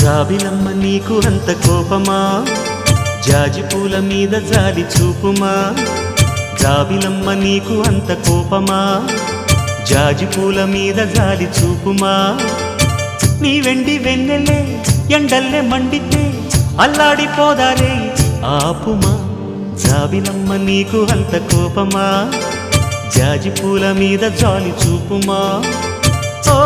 జాబిలమ్మ నీకు అంత కోపమా, జాజి పూల మీద జాలి చూపుమా. జాబిలమ్మ నీకు అంత కోపమా, జాజి పూల మీద జాలి చూపుమా. నీ వెండి వెన్నెలే ఎండల్లే మండితే అల్లాడిపోదారే ఆపుమా. జాబిలమ్మ నీకు అంత కోపమా, జాజి పూల మీద జాలి చూపుమా. ఓ